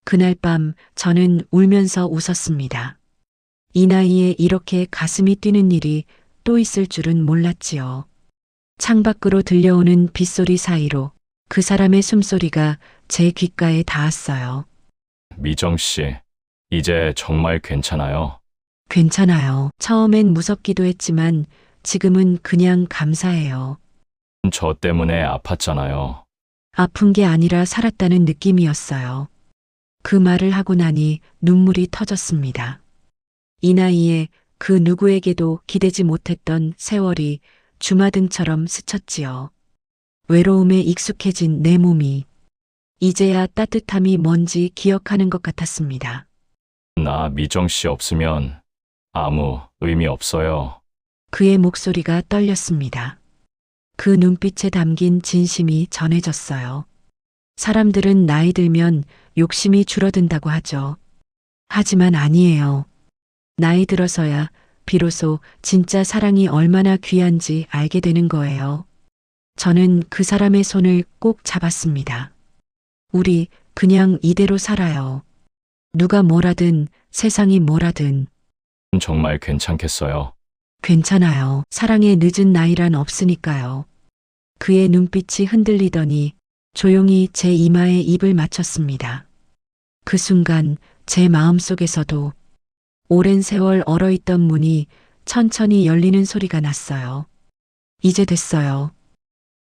그날 밤 저는 울면서 웃었습니다. 이 나이에 이렇게 가슴이 뛰는 일이 또 있을 줄은 몰랐지요. 창밖으로 들려오는 빗소리 사이로 그 사람의 숨소리가 제 귓가에 닿았어요. 미정 씨, 이제 정말 괜찮아요? 괜찮아요. 처음엔 무섭기도 했지만 지금은 그냥 감사해요. 저 때문에 아팠잖아요. 아픈 게 아니라 살았다는 느낌이었어요. 그 말을 하고 나니 눈물이 터졌습니다. 이 나이에 그 누구에게도 기대지 못했던 세월이 주마등처럼 스쳤지요. 외로움에 익숙해진 내 몸이 이제야 따뜻함이 뭔지 기억하는 것 같았습니다. 나 미정 씨 없으면 아무 의미 없어요. 그의 목소리가 떨렸습니다. 그 눈빛에 담긴 진심이 전해졌어요. 사람들은 나이 들면 욕심이 줄어든다고 하죠. 하지만 아니에요. 나이 들어서야 비로소 진짜 사랑이 얼마나 귀한지 알게 되는 거예요. 저는 그 사람의 손을 꼭 잡았습니다. 우리 그냥 이대로 살아요. 누가 뭐라든 세상이 뭐라든 정말 괜찮겠어요. 괜찮아요. 사랑의 늦은 나이란 없으니까요. 그의 눈빛이 흔들리더니 조용히 제 이마에 입을 맞췄습니다. 그 순간 제 마음속에서도 오랜 세월 얼어있던 문이 천천히 열리는 소리가 났어요. 이제 됐어요.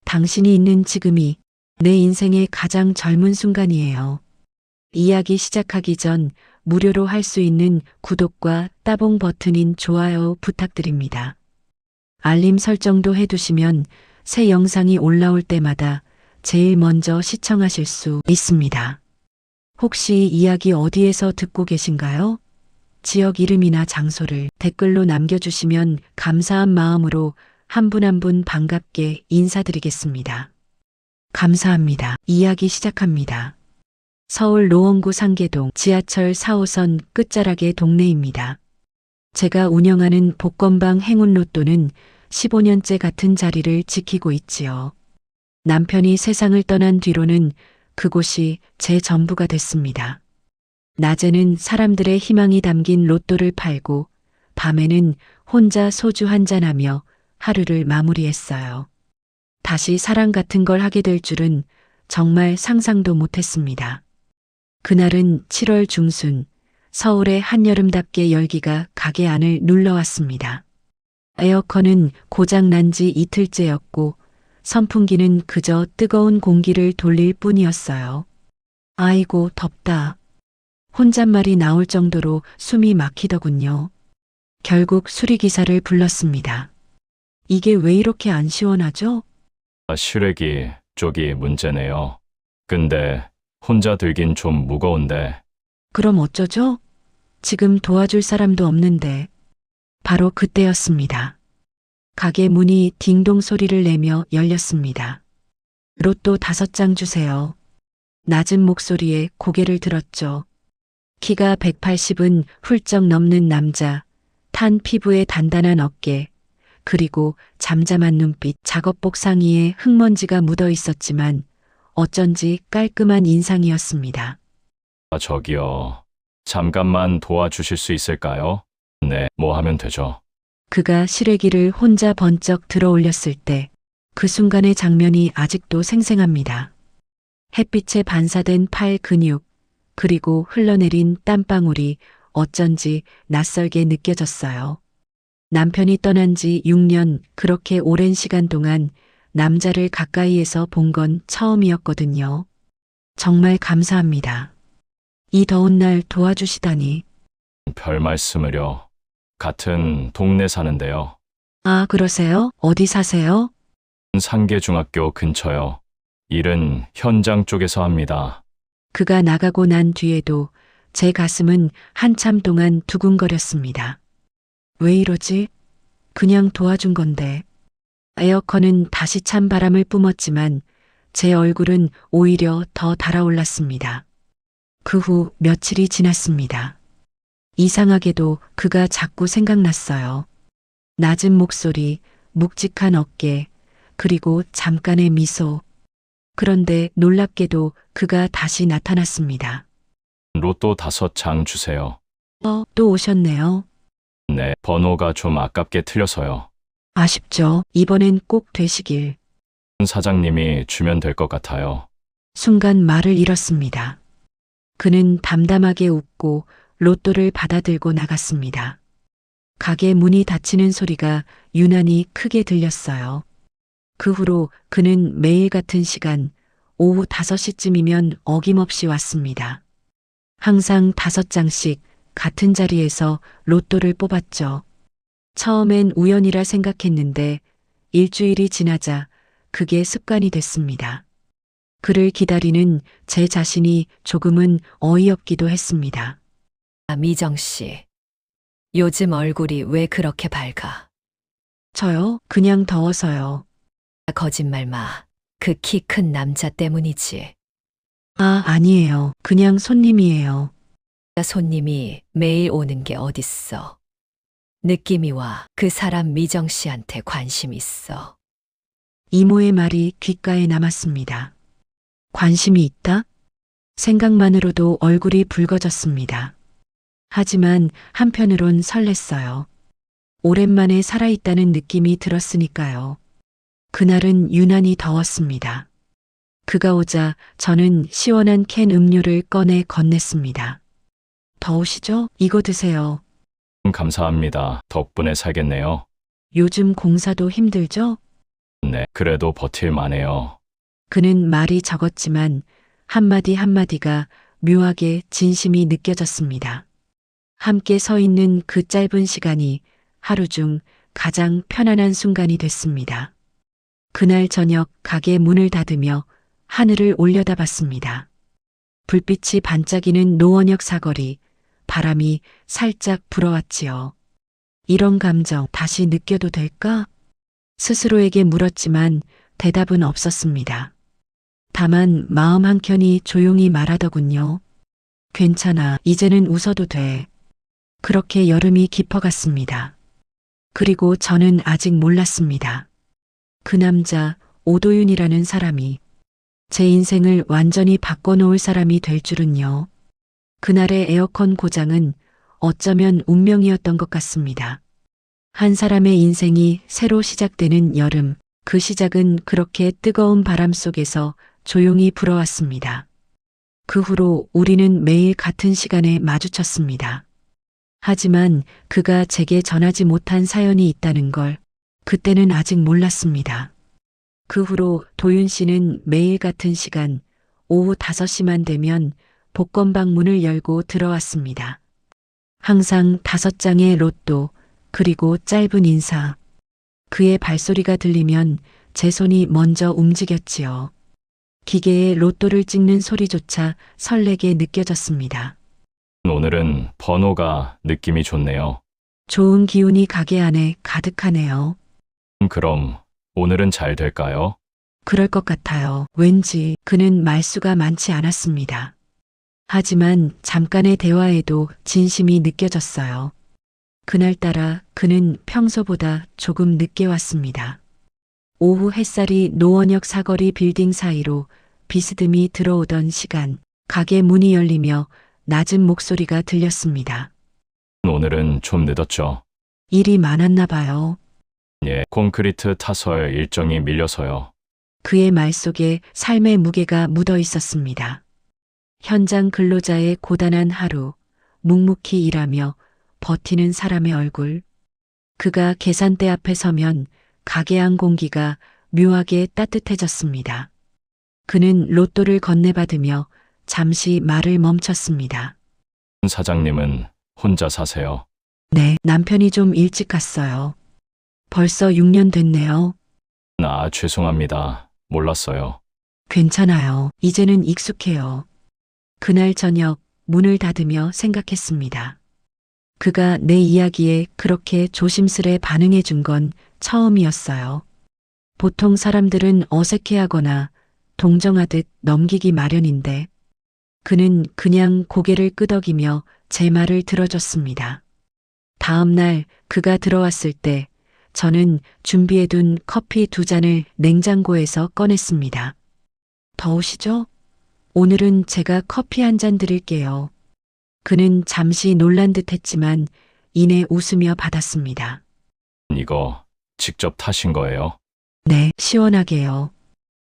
당신이 있는 지금이 내 인생의 가장 젊은 순간이에요. 이야기 시작하기 전 무료로 할 수 있는 구독과 따봉 버튼인 좋아요 부탁드립니다. 알림 설정도 해두시면 새 영상이 올라올 때마다 제일 먼저 시청하실 수 있습니다. 혹시 이야기 어디에서 듣고 계신가요? 지역 이름이나 장소를 댓글로 남겨주시면 감사한 마음으로 한 분 한 분 반갑게 인사드리겠습니다. 감사합니다. 이야기 시작합니다. 서울 노원구 상계동 지하철 4호선 끝자락의 동네입니다. 제가 운영하는 복권방 행운로또는 15년째 같은 자리를 지키고 있지요. 남편이 세상을 떠난 뒤로는 그곳이 제 전부가 됐습니다. 낮에는 사람들의 희망이 담긴 로또를 팔고 밤에는 혼자 소주 한잔하며 하루를 마무리했어요. 다시 사랑 같은 걸 하게 될 줄은 정말 상상도 못했습니다. 그날은 7월 중순, 서울의 한여름답게 열기가 가게 안을 눌러왔습니다. 에어컨은 고장 난 지 이틀째였고 선풍기는 그저 뜨거운 공기를 돌릴 뿐이었어요. 아이고, 덥다. 혼잣말이 나올 정도로 숨이 막히더군요. 결국 수리기사를 불렀습니다. 이게 왜 이렇게 안 시원하죠? 실외기 쪽이 문제네요. 근데 혼자 들긴 좀 무거운데. 그럼 어쩌죠? 지금 도와줄 사람도 없는데. 바로 그때였습니다. 가게 문이 딩동 소리를 내며 열렸습니다. 로또 5장 주세요. 낮은 목소리에 고개를 들었죠. 키가 180은 훌쩍 넘는 남자, 탄 피부에 단단한 어깨, 그리고 잠잠한 눈빛, 작업복 상의에 흙먼지가 묻어 있었지만 어쩐지 깔끔한 인상이었습니다. 저기요. 잠깐만 도와주실 수 있을까요? 네, 뭐 하면 되죠? 그가 실외기를 혼자 번쩍 들어 올렸을 때 그 순간의 장면이 아직도 생생합니다. 햇빛에 반사된 팔 근육, 그리고 흘러내린 땀방울이 어쩐지 낯설게 느껴졌어요. 남편이 떠난 지 6년, 그렇게 오랜 시간 동안 남자를 가까이에서 본 건 처음이었거든요. 정말 감사합니다. 이 더운 날 도와주시다니. 별 말씀을요. 같은 동네 사는데요. 아, 그러세요? 어디 사세요? 상계중학교 근처요. 일은 현장 쪽에서 합니다. 그가 나가고 난 뒤에도 제 가슴은 한참 동안 두근거렸습니다. 왜 이러지? 그냥 도와준 건데. 에어컨은 다시 찬 바람을 뿜었지만 제 얼굴은 오히려 더 달아올랐습니다. 그 후 며칠이 지났습니다. 이상하게도 그가 자꾸 생각났어요. 낮은 목소리, 묵직한 어깨, 그리고 잠깐의 미소. 그런데 놀랍게도 그가 다시 나타났습니다. 로또 5장 주세요. 또 오셨네요. 네, 번호가 좀 아깝게 틀려서요. 아쉽죠. 이번엔 꼭 되시길. 사장님이 주면 될 것 같아요. 순간 말을 잃었습니다. 그는 담담하게 웃고 로또를 받아들고 나갔습니다. 가게 문이 닫히는 소리가 유난히 크게 들렸어요. 그 후로 그는 매일 같은 시간 오후 5시쯤이면 어김없이 왔습니다. 항상 5장씩 같은 자리에서 로또를 뽑았죠. 처음엔 우연이라 생각했는데 일주일이 지나자 그게 습관이 됐습니다. 그를 기다리는 제 자신이 조금은 어이없기도 했습니다. 미정 씨, 요즘 얼굴이 왜 그렇게 밝아? 저요? 그냥 더워서요. 거짓말 마. 그 키 큰 남자 때문이지. 아니에요. 그냥 손님이에요. 손님이 매일 오는 게 어딨어. 느낌이 와. 그 사람 미정 씨한테 관심 있어. 이모의 말이 귓가에 남았습니다. 관심이 있다? 생각만으로도 얼굴이 붉어졌습니다. 하지만 한편으론 설렜어요. 오랜만에 살아있다는 느낌이 들었으니까요. 그날은 유난히 더웠습니다. 그가 오자 저는 시원한 캔 음료를 꺼내 건넸습니다. 더우시죠? 이거 드세요. 감사합니다. 덕분에 살겠네요. 요즘 공사도 힘들죠? 네, 그래도 버틸만해요. 그는 말이 적었지만 한마디 한마디가 묘하게 진심이 느껴졌습니다. 함께 서 있는 그 짧은 시간이 하루 중 가장 편안한 순간이 됐습니다. 그날 저녁 가게 문을 닫으며 하늘을 올려다봤습니다. 불빛이 반짝이는 노원역 사거리, 바람이 살짝 불어왔지요. 이런 감정 다시 느껴도 될까? 스스로에게 물었지만 대답은 없었습니다. 다만 마음 한켠이 조용히 말하더군요. 괜찮아, 이제는 웃어도 돼. 그렇게 여름이 깊어갔습니다. 그리고 저는 아직 몰랐습니다. 그 남자 오도윤이라는 사람이 제 인생을 완전히 바꿔놓을 사람이 될 줄은요. 그날의 에어컨 고장은 어쩌면 운명이었던 것 같습니다. 한 사람의 인생이 새로 시작되는 여름, 그 시작은 그렇게 뜨거운 바람 속에서 조용히 불어왔습니다. 그 후로 우리는 매일 같은 시간에 마주쳤습니다. 하지만 그가 제게 전하지 못한 사연이 있다는 걸 그때는 아직 몰랐습니다. 그 후로 도윤 씨는 매일 같은 시간 오후 5시만 되면 복권방 문을 열고 들어왔습니다. 항상 5장의 로또, 그리고 짧은 인사. 그의 발소리가 들리면 제 손이 먼저 움직였지요. 기계에 로또를 찍는 소리조차 설레게 느껴졌습니다. 오늘은 번호가 느낌이 좋네요. 좋은 기운이 가게 안에 가득하네요. 그럼 오늘은 잘 될까요? 그럴 것 같아요. 왠지 그는 말수가 많지 않았습니다. 하지만 잠깐의 대화에도 진심이 느껴졌어요. 그날따라 그는 평소보다 조금 늦게 왔습니다. 오후 햇살이 노원역 사거리 빌딩 사이로 비스듬히 들어오던 시간, 가게 문이 열리며 낮은 목소리가 들렸습니다. 오늘은 좀 늦었죠. 일이 많았나 봐요. 예, 콘크리트 타설 일정이 밀려서요. 그의 말 속에 삶의 무게가 묻어 있었습니다. 현장 근로자의 고단한 하루, 묵묵히 일하며 버티는 사람의 얼굴. 그가 계산대 앞에 서면 가게 안 공기가 묘하게 따뜻해졌습니다. 그는 로또를 건네받으며 잠시 말을 멈췄습니다. 사장님은 혼자 사세요. 네, 남편이 좀 일찍 갔어요. 벌써 6년 됐네요. 죄송합니다. 몰랐어요. 괜찮아요. 이제는 익숙해요. 그날 저녁 문을 닫으며 생각했습니다. 그가 내 이야기에 그렇게 조심스레 반응해 준 건 처음이었어요. 보통 사람들은 어색해하거나 동정하듯 넘기기 마련인데 그는 그냥 고개를 끄덕이며 제 말을 들어줬습니다. 다음 날 그가 들어왔을 때 저는 준비해둔 커피 2잔을 냉장고에서 꺼냈습니다. 더우시죠? 오늘은 제가 커피 한 잔 드릴게요. 그는 잠시 놀란 듯 했지만 이내 웃으며 받았습니다. 이거 직접 타신 거예요? 네, 시원하게요.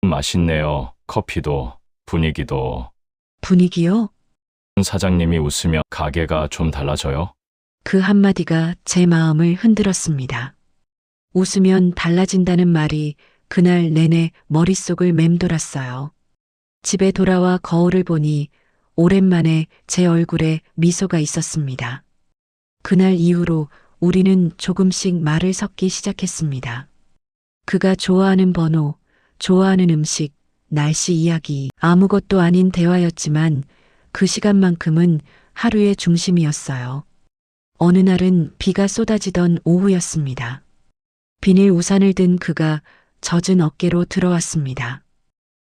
맛있네요. 커피도, 분위기도. 분위기요? 사장님이 웃으며 가게가 좀 달라져요? 그 한마디가 제 마음을 흔들었습니다. 웃으면 달라진다는 말이 그날 내내 머릿속을 맴돌았어요. 집에 돌아와 거울을 보니 오랜만에 제 얼굴에 미소가 있었습니다. 그날 이후로 우리는 조금씩 말을 섞기 시작했습니다. 그가 좋아하는 번호, 좋아하는 음식, 날씨 이야기, 아무것도 아닌 대화였지만 그 시간만큼은 하루의 중심이었어요. 어느 날은 비가 쏟아지던 오후였습니다. 비닐 우산을 든 그가 젖은 어깨로 들어왔습니다.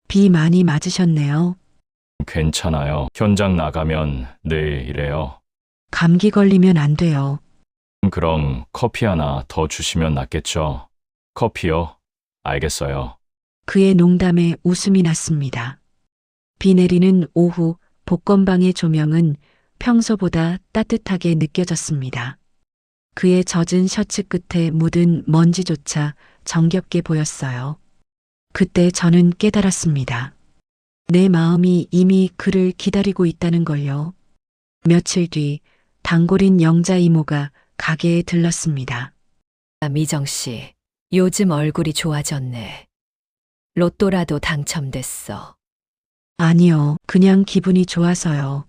비 많이 맞으셨네요. 괜찮아요. 현장 나가면 늘 이래요. 감기 걸리면 안 돼요. 그럼 커피 하나 더 주시면 낫겠죠? 커피요? 알겠어요. 그의 농담에 웃음이 났습니다. 비 내리는 오후 복권방의 조명은 평소보다 따뜻하게 느껴졌습니다. 그의 젖은 셔츠 끝에 묻은 먼지조차 정겹게 보였어요. 그때 저는 깨달았습니다. 내 마음이 이미 그를 기다리고 있다는 걸요. 며칠 뒤 단골인 영자 이모가 가게에 들렀습니다. 미정 씨, 요즘 얼굴이 좋아졌네. 로또라도 당첨됐어. 아니요, 그냥 기분이 좋아서요.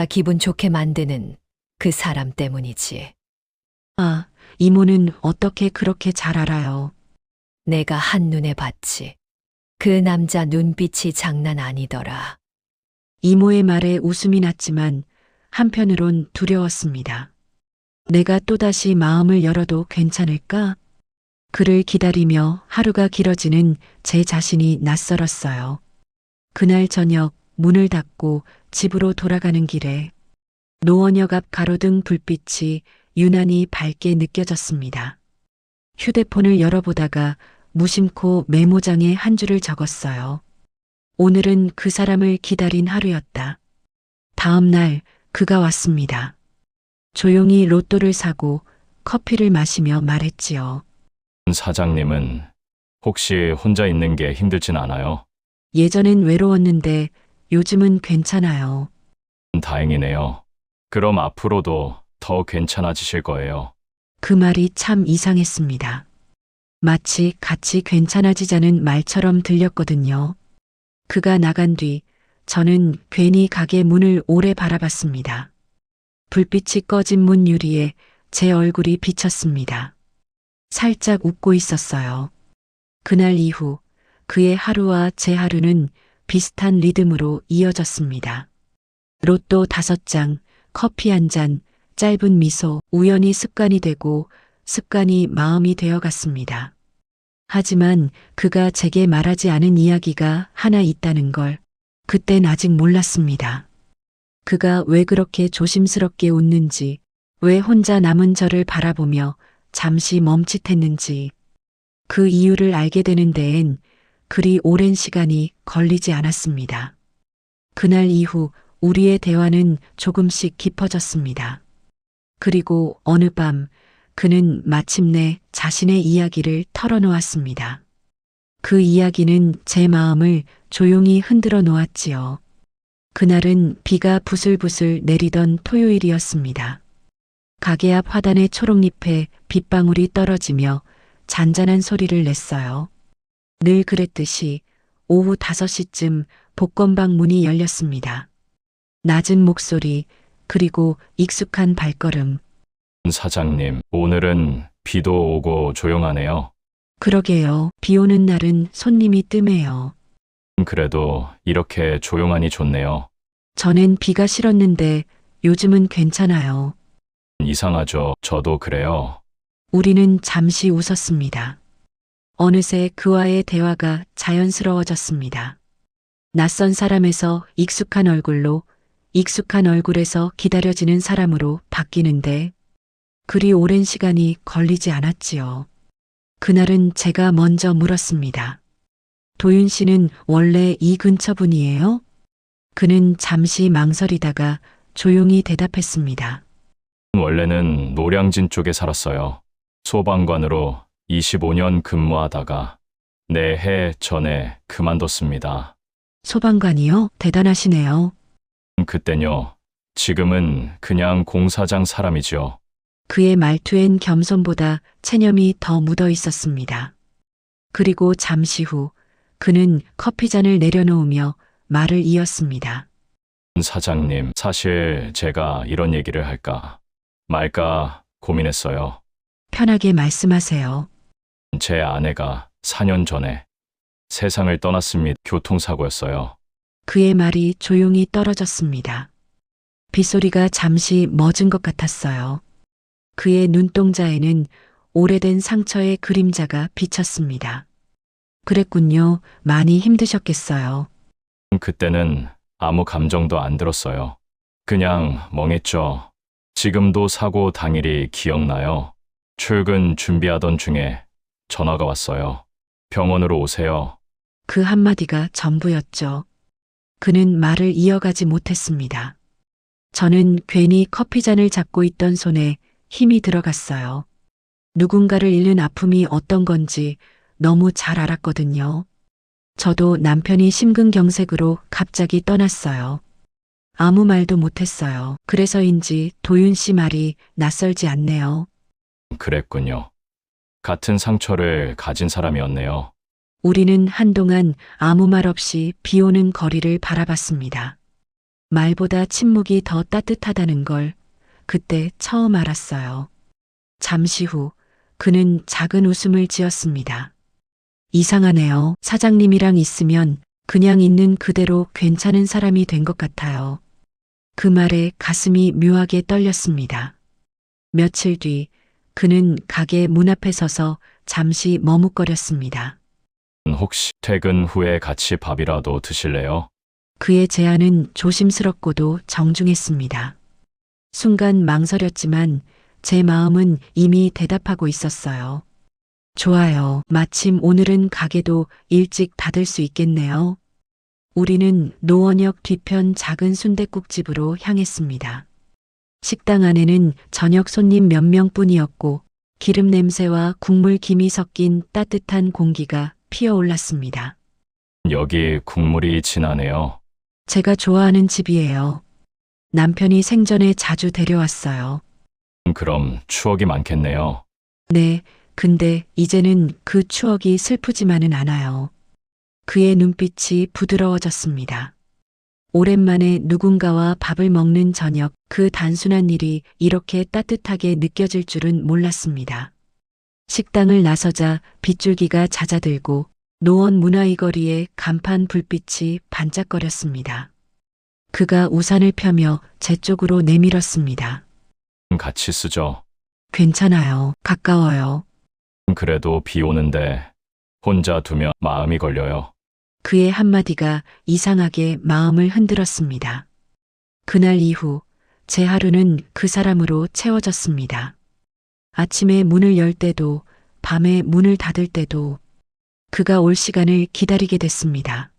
기분 좋게 만드는 그 사람 때문이지. 아, 이모는 어떻게 그렇게 잘 알아요? 내가 한눈에 봤지. 그 남자 눈빛이 장난 아니더라. 이모의 말에 웃음이 났지만 한편으론 두려웠습니다. 내가 또다시 마음을 열어도 괜찮을까? 그를 기다리며 하루가 길어지는 제 자신이 낯설었어요. 그날 저녁 문을 닫고 집으로 돌아가는 길에 노원역 앞 가로등 불빛이 유난히 밝게 느껴졌습니다. 휴대폰을 열어보다가 무심코 메모장에 한 줄을 적었어요. 오늘은 그 사람을 기다린 하루였다. 다음 날 그가 왔습니다. 조용히 로또를 사고 커피를 마시며 말했지요. 사장님은 혹시 혼자 있는 게 힘들진 않아요? 예전엔 외로웠는데 요즘은 괜찮아요. 다행이네요. 그럼 앞으로도 더 괜찮아지실 거예요. 그 말이 참 이상했습니다. 마치 같이 괜찮아지자는 말처럼 들렸거든요. 그가 나간 뒤 저는 괜히 가게 문을 오래 바라봤습니다. 불빛이 꺼진 문 유리에 제 얼굴이 비쳤습니다. 살짝 웃고 있었어요. 그날 이후 그의 하루와 제 하루는 비슷한 리듬으로 이어졌습니다. 로또 5장, 커피 1잔, 짧은 미소, 우연히 습관이 되고 습관이 마음이 되어갔습니다. 하지만 그가 제게 말하지 않은 이야기가 하나 있다는 걸 그땐 아직 몰랐습니다. 그가 왜 그렇게 조심스럽게 웃는지, 왜 혼자 남은 저를 바라보며 잠시 멈칫했는지, 그 이유를 알게 되는 데엔 그리 오랜 시간이 걸리지 않았습니다. 그날 이후 우리의 대화는 조금씩 깊어졌습니다. 그리고 어느 밤 그는 마침내 자신의 이야기를 털어놓았습니다. 그 이야기는 제 마음을 조용히 흔들어 놓았지요. 그날은 비가 부슬부슬 내리던 토요일이었습니다. 가게 앞 화단의 초록잎에 빗방울이 떨어지며 잔잔한 소리를 냈어요. 늘 그랬듯이 오후 5시쯤 복권방 문이 열렸습니다. 낮은 목소리, 그리고 익숙한 발걸음. 사장님, 오늘은 비도 오고 조용하네요. 그러게요. 비 오는 날은 손님이 뜸해요. 그래도 이렇게 조용하니 좋네요. 전엔 비가 싫었는데 요즘은 괜찮아요. 이상하죠? 저도 그래요. 우리는 잠시 웃었습니다. 어느새 그와의 대화가 자연스러워졌습니다. 낯선 사람에서 익숙한 얼굴로, 익숙한 얼굴에서 기다려지는 사람으로 바뀌는데 그리 오랜 시간이 걸리지 않았지요. 그날은 제가 먼저 물었습니다. 도윤 씨는 원래 이 근처 분이에요? 그는 잠시 망설이다가 조용히 대답했습니다. 원래는 노량진 쪽에 살았어요. 소방관으로 25년 근무하다가 4해 전에 그만뒀습니다. 소방관이요? 대단하시네요. 그땐요. 지금은 그냥 공사장 사람이죠. 그의 말투엔 겸손보다 체념이 더 묻어 있었습니다. 그리고 잠시 후 그는 커피잔을 내려놓으며 말을 이었습니다. 사장님, 사실 제가 이런 얘기를 할까 말까 고민했어요. 편하게 말씀하세요. 제 아내가 4년 전에 세상을 떠났습니다. 교통사고였어요. 그의 말이 조용히 떨어졌습니다. 빗소리가 잠시 멎은 것 같았어요. 그의 눈동자에는 오래된 상처의 그림자가 비쳤습니다. 그랬군요. 많이 힘드셨겠어요. 그때는 아무 감정도 안 들었어요. 그냥 멍했죠. 지금도 사고 당일이 기억나요. 출근 준비하던 중에 전화가 왔어요. 병원으로 오세요. 그 한마디가 전부였죠. 그는 말을 이어가지 못했습니다. 저는 괜히 커피잔을 잡고 있던 손에 힘이 들어갔어요. 누군가를 잃는 아픔이 어떤 건지 너무 잘 알았거든요. 저도 남편이 심근경색으로 갑자기 떠났어요. 아무 말도 못했어요. 그래서인지 도윤 씨 말이 낯설지 않네요. 그랬군요. 같은 상처를 가진 사람이었네요. 우리는 한동안 아무 말 없이 비 오는 거리를 바라봤습니다. 말보다 침묵이 더 따뜻하다는 걸 그때 처음 알았어요. 잠시 후 그는 작은 웃음을 지었습니다. 이상하네요. 사장님이랑 있으면 그냥 있는 그대로 괜찮은 사람이 된 것 같아요. 그 말에 가슴이 묘하게 떨렸습니다. 며칠 뒤 그는 가게 문 앞에 서서 잠시 머뭇거렸습니다. 혹시 퇴근 후에 같이 밥이라도 드실래요? 그의 제안은 조심스럽고도 정중했습니다. 순간 망설였지만 제 마음은 이미 대답하고 있었어요. 좋아요. 마침 오늘은 가게도 일찍 닫을 수 있겠네요. 우리는 노원역 뒤편 작은 순댓국집으로 향했습니다. 식당 안에는 저녁 손님 몇 명뿐이었고 기름 냄새와 국물 김이 섞인 따뜻한 공기가 피어올랐습니다. 여기 국물이 진하네요. 제가 좋아하는 집이에요. 남편이 생전에 자주 데려왔어요. 그럼 추억이 많겠네요. 네, 근데 이제는 그 추억이 슬프지만은 않아요. 그의 눈빛이 부드러워졌습니다. 오랜만에 누군가와 밥을 먹는 저녁, 그 단순한 일이 이렇게 따뜻하게 느껴질 줄은 몰랐습니다. 식당을 나서자 빗줄기가 잦아들고 노원 문화이 거리에 간판 불빛이 반짝거렸습니다. 그가 우산을 펴며 제 쪽으로 내밀었습니다. 같이 쓰죠. 괜찮아요. 가까워요. 그래도 비 오는데 혼자 두면 마음이 걸려요. 그의 한마디가 이상하게 마음을 흔들었습니다. 그날 이후 제 하루는 그 사람으로 채워졌습니다. 아침에 문을 열 때도 밤에 문을 닫을 때도 그가 올 시간을 기다리게 됐습니다.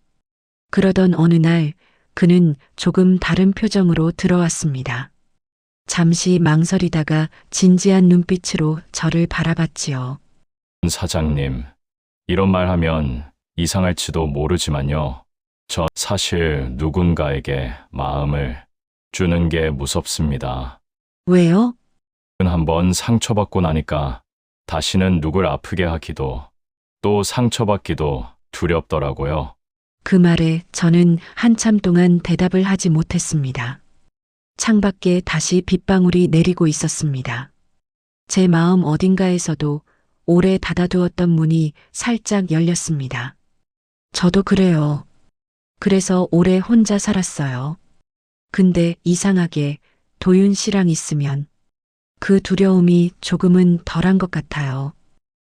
그러던 어느 날 그는 조금 다른 표정으로 들어왔습니다. 잠시 망설이다가 진지한 눈빛으로 저를 바라봤지요. 사장님, 이런 말 하면 이상할지도 모르지만요. 저 사실 누군가에게 마음을 주는 게 무섭습니다. 왜요? 한번 상처받고 나니까 다시는 누굴 아프게 하기도 또 상처받기도 두렵더라고요. 그 말에 저는 한참 동안 대답을 하지 못했습니다. 창밖에 다시 빗방울이 내리고 있었습니다. 제 마음 어딘가에서도 오래 닫아두었던 문이 살짝 열렸습니다. 저도 그래요. 그래서 오래 혼자 살았어요. 근데 이상하게 도윤 씨랑 있으면 그 두려움이 조금은 덜한 것 같아요.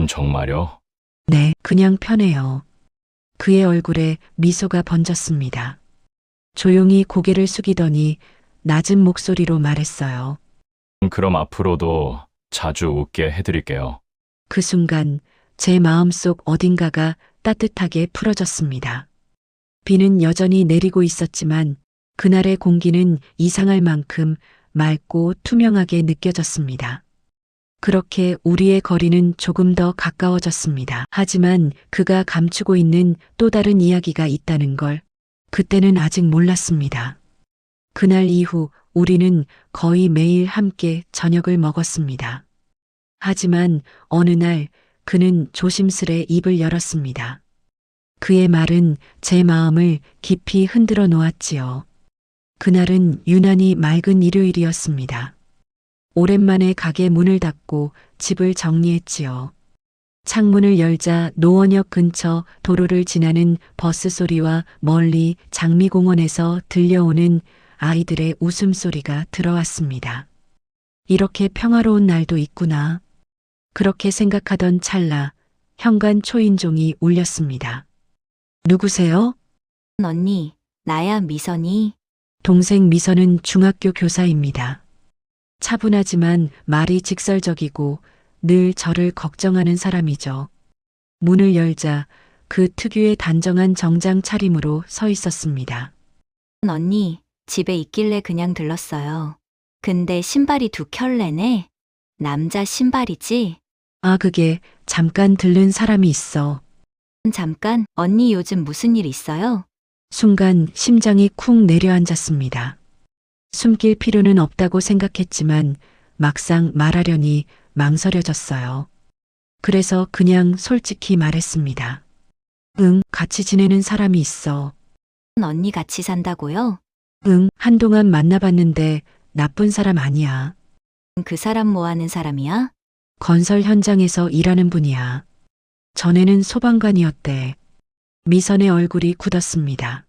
정말요? 네, 그냥 편해요. 그의 얼굴에 미소가 번졌습니다. 조용히 고개를 숙이더니 낮은 목소리로 말했어요. 그럼 앞으로도 자주 웃게 해드릴게요. 그 순간 제 마음속 어딘가가 따뜻하게 풀어졌습니다. 비는 여전히 내리고 있었지만 그날의 공기는 이상할 만큼 맑고 투명하게 느껴졌습니다. 그렇게 우리의 거리는 조금 더 가까워졌습니다. 하지만 그가 감추고 있는 또 다른 이야기가 있다는 걸 그때는 아직 몰랐습니다. 그날 이후 우리는 거의 매일 함께 저녁을 먹었습니다. 하지만 어느 날 그는 조심스레 입을 열었습니다. 그의 말은 제 마음을 깊이 흔들어 놓았지요. 그날은 유난히 맑은 일요일이었습니다. 오랜만에 가게 문을 닫고 집을 정리했지요. 창문을 열자 노원역 근처 도로를 지나는 버스 소리와 멀리 장미공원에서 들려오는 아이들의 웃음소리가 들어왔습니다. 이렇게 평화로운 날도 있구나. 그렇게 생각하던 찰나 현관 초인종이 울렸습니다. 누구세요? 언니, 나야 미선이. 동생 미선은 중학교 교사입니다. 차분하지만 말이 직설적이고 늘 저를 걱정하는 사람이죠. 문을 열자 그 특유의 단정한 정장 차림으로 서 있었습니다. 언니, 집에 있길래 그냥 들렀어요. 근데 신발이 두 켤레네. 남자 신발이지? 아, 그게 잠깐 들른 사람이 있어. 잠깐, 언니 요즘 무슨 일 있어요? 순간 심장이 쿵 내려앉았습니다. 숨길 필요는 없다고 생각했지만 막상 말하려니 망설여졌어요. 그래서 그냥 솔직히 말했습니다. 응, 같이 지내는 사람이 있어. 언니 같이 산다고요? 응, 한동안 만나봤는데 나쁜 사람 아니야. 그 사람 뭐 하는 사람이야? 건설 현장에서 일하는 분이야. 전에는 소방관이었대. 미선의 얼굴이 굳었습니다.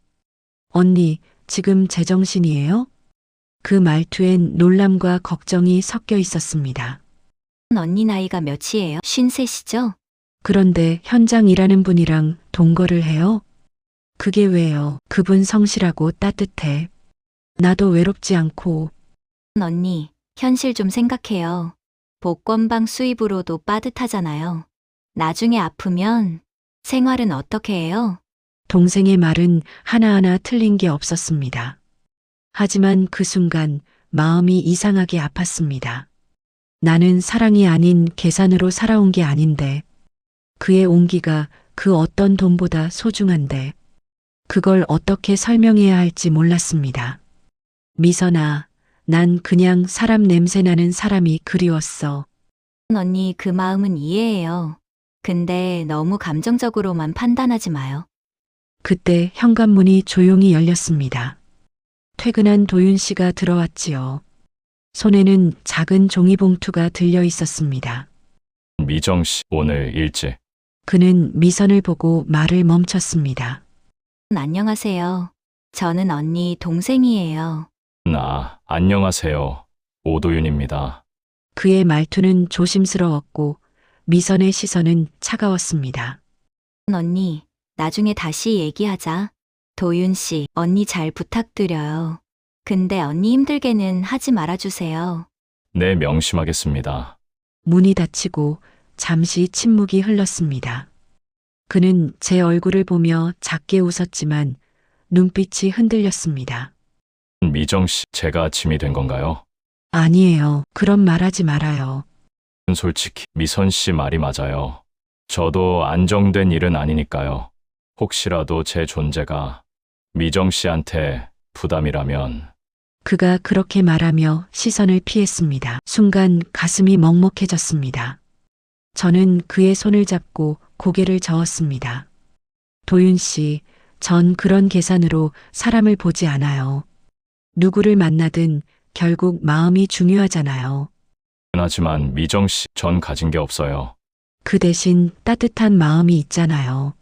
언니, 지금 제정신이에요? 그 말투엔 놀람과 걱정이 섞여 있었습니다. 언니 나이가 몇이에요? 53이죠? 그런데 현장 일하는 분이랑 동거를 해요? 그게 왜요? 그분 성실하고 따뜻해. 나도 외롭지 않고. 언니, 현실 좀 생각해요. 복권방 수입으로도 빠듯하잖아요. 나중에 아프면 생활은 어떻게 해요? 동생의 말은 하나하나 틀린 게 없었습니다. 하지만 그 순간 마음이 이상하게 아팠습니다. 나는 사랑이 아닌 계산으로 살아온 게 아닌데, 그의 온기가 그 어떤 돈보다 소중한데, 그걸 어떻게 설명해야 할지 몰랐습니다. 미선아, 난 그냥 사람 냄새 나는 사람이 그리웠어. 언니 그 마음은 이해해요. 근데 너무 감정적으로만 판단하지 마요. 그때 현관문이 조용히 열렸습니다. 퇴근한 도윤 씨가 들어왔지요. 손에는 작은 종이봉투가 들려 있었습니다. 미정 씨, 오늘 일찍. 그는 미선을 보고 말을 멈췄습니다. 안녕하세요. 저는 언니 동생이에요. 안녕하세요. 오도윤입니다. 그의 말투는 조심스러웠고 미선의 시선은 차가웠습니다. 언니, 나중에 다시 얘기하자. 도윤 씨, 언니 잘 부탁드려요. 근데 언니 힘들게는 하지 말아주세요. 네, 명심하겠습니다. 문이 닫히고 잠시 침묵이 흘렀습니다. 그는 제 얼굴을 보며 작게 웃었지만 눈빛이 흔들렸습니다. 미정 씨, 제가 짐이 된 건가요? 아니에요. 그런 말하지 말아요. 솔직히 미선 씨 말이 맞아요. 저도 안정된 일은 아니니까요. 혹시라도 제 존재가 미정 씨한테 부담이라면. 그가 그렇게 말하며 시선을 피했습니다. 순간 가슴이 먹먹해졌습니다. 저는 그의 손을 잡고 고개를 저었습니다. 도윤 씨, 전 그런 계산으로 사람을 보지 않아요. 누구를 만나든 결국 마음이 중요하잖아요. 하지만 미정 씨, 전 가진 게 없어요. 그 대신 따뜻한 마음이 있잖아요.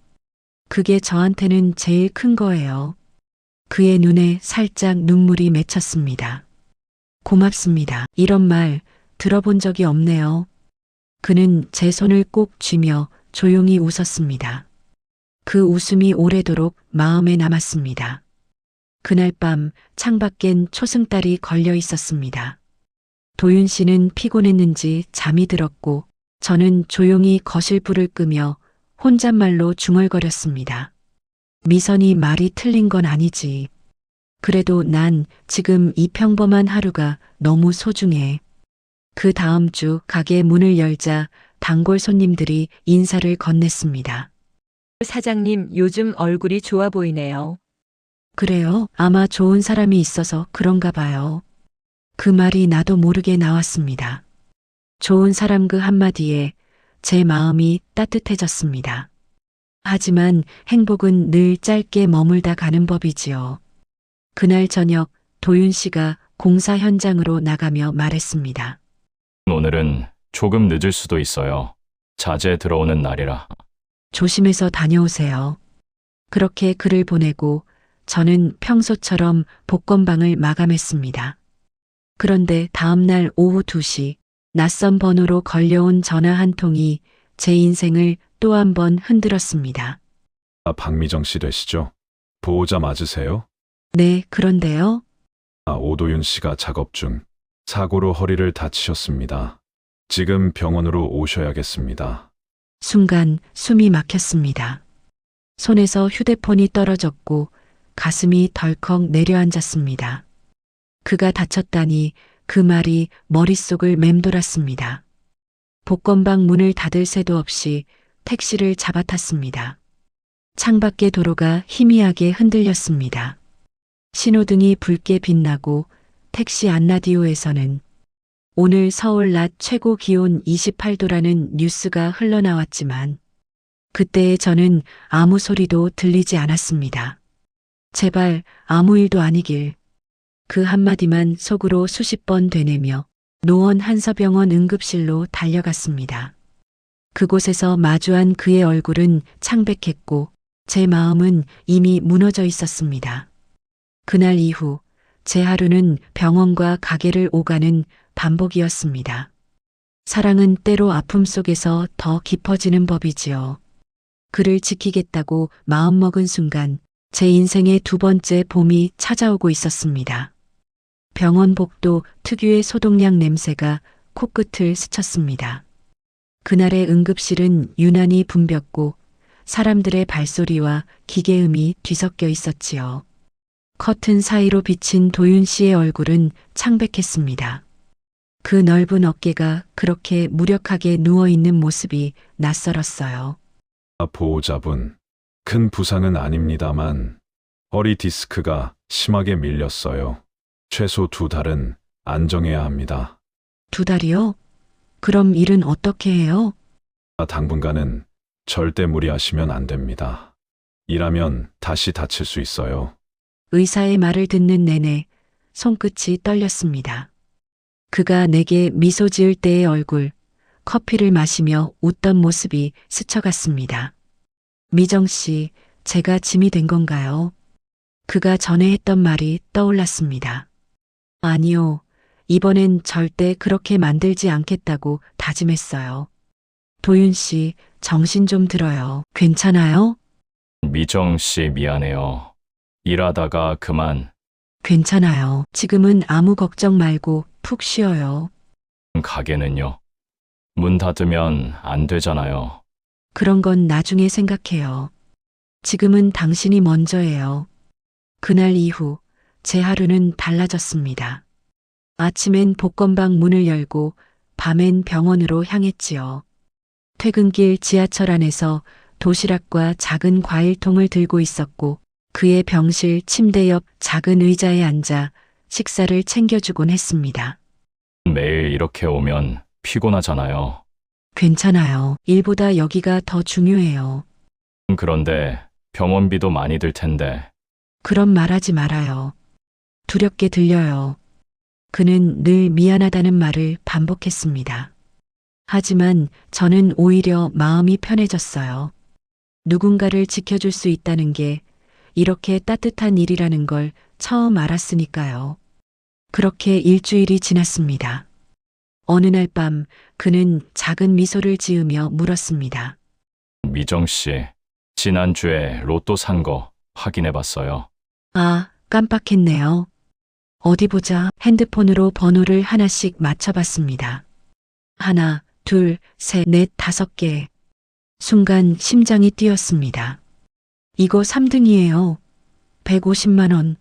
그게 저한테는 제일 큰 거예요. 그의 눈에 살짝 눈물이 맺혔습니다. 고맙습니다. 이런 말 들어본 적이 없네요. 그는 제 손을 꼭 쥐며 조용히 웃었습니다. 그 웃음이 오래도록 마음에 남았습니다. 그날 밤 창밖엔 초승달이 걸려 있었습니다. 도윤 씨는 피곤했는지 잠이 들었고 저는 조용히 거실 불을 끄며 혼잣말로 중얼거렸습니다. 미선이 말이 틀린 건 아니지. 그래도 난 지금 이 평범한 하루가 너무 소중해. 그 다음 주 가게 문을 열자 단골 손님들이 인사를 건넸습니다. 사장님, 요즘 얼굴이 좋아 보이네요. 그래요? 아마 좋은 사람이 있어서 그런가 봐요. 그 말이 나도 모르게 나왔습니다. 좋은 사람 그 한마디에 제 마음이 따뜻해졌습니다. 하지만 행복은 늘 짧게 머물다 가는 법이지요. 그날 저녁 도윤 씨가 공사 현장으로 나가며 말했습니다. 오늘은 조금 늦을 수도 있어요. 자재 들어오는 날이라. 조심해서 다녀오세요. 그렇게 그를 보내고 저는 평소처럼 복권방을 마감했습니다. 그런데 다음날 오후 2시 낯선 번호로 걸려온 전화 한 통이 제 인생을 또 한 번 흔들었습니다. 박미정 씨 되시죠? 보호자 맞으세요? 네, 그런데요. 오도윤 씨가 작업 중 사고로 허리를 다치셨습니다. 지금 병원으로 오셔야겠습니다. 순간 숨이 막혔습니다. 손에서 휴대폰이 떨어졌고 가슴이 덜컥 내려앉았습니다. 그가 다쳤다니 그 말이 머릿속을 맴돌았습니다. 복권방 문을 닫을 새도 없이 택시를 잡아탔습니다. 창밖의 도로가 희미하게 흔들렸습니다. 신호등이 붉게 빛나고 택시 안라디오에서는 오늘 서울 낮 최고 기온 28도라는 뉴스가 흘러나왔지만 그때의 저는 아무 소리도 들리지 않았습니다. 제발 아무 일도 아니길. 그 한마디만 속으로 수십 번 되뇌며 노원 한서병원 응급실로 달려갔습니다. 그곳에서 마주한 그의 얼굴은 창백했고 제 마음은 이미 무너져 있었습니다. 그날 이후 제 하루는 병원과 가게를 오가는 반복이었습니다. 사랑은 때로 아픔 속에서 더 깊어지는 법이지요. 그를 지키겠다고 마음먹은 순간 제 인생의 두 번째 봄이 찾아오고 있었습니다. 병원 복도 특유의 소독약 냄새가 코끝을 스쳤습니다. 그날의 응급실은 유난히 붐볐고 사람들의 발소리와 기계음이 뒤섞여 있었지요. 커튼 사이로 비친 도윤 씨의 얼굴은 창백했습니다. 그 넓은 어깨가 그렇게 무력하게 누워있는 모습이 낯설었어요. 보호자분, 큰 부상은 아닙니다만 허리 디스크가 심하게 밀렸어요. 최소 2달은 안정해야 합니다. 2달이요? 그럼 일은 어떻게 해요? 당분간은 절대 무리하시면 안 됩니다. 일하면 다시 다칠 수 있어요. 의사의 말을 듣는 내내 손끝이 떨렸습니다. 그가 내게 미소 지을 때의 얼굴, 커피를 마시며 웃던 모습이 스쳐갔습니다. 미정 씨, 제가 짐이 된 건가요? 그가 전에 했던 말이 떠올랐습니다. 아니요, 이번엔 절대 그렇게 만들지 않겠다고 다짐했어요. 도윤 씨, 정신 좀 들어요. 괜찮아요? 미정 씨 미안해요. 일하다가 그만. 괜찮아요. 지금은 아무 걱정 말고 푹 쉬어요. 가게는요. 문 닫으면 안 되잖아요. 그런 건 나중에 생각해요. 지금은 당신이 먼저예요. 그날 이후 제 하루는 달라졌습니다. 아침엔 복권방 문을 열고 밤엔 병원으로 향했지요. 퇴근길 지하철 안에서 도시락과 작은 과일통을 들고 있었고 그의 병실 침대 옆 작은 의자에 앉아 식사를 챙겨주곤 했습니다. 매일 이렇게 오면 피곤하잖아요. 괜찮아요. 일보다 여기가 더 중요해요. 그런데 병원비도 많이 들 텐데. 그런 말하지 말아요. 두렵게 들려요. 그는 늘 미안하다는 말을 반복했습니다. 하지만 저는 오히려 마음이 편해졌어요. 누군가를 지켜줄 수 있다는 게 이렇게 따뜻한 일이라는 걸 처음 알았으니까요. 그렇게 일주일이 지났습니다. 어느 날 밤 그는 작은 미소를 지으며 물었습니다. 미정 씨, 지난주에 로또 산 거 확인해 봤어요. 아, 깜빡했네요. 어디 보자. 핸드폰으로 번호를 하나씩 맞춰봤습니다. 하나, 둘, 셋, 넷, 5개. 순간 심장이 뛰었습니다. 이거 3등이에요. 150만 원.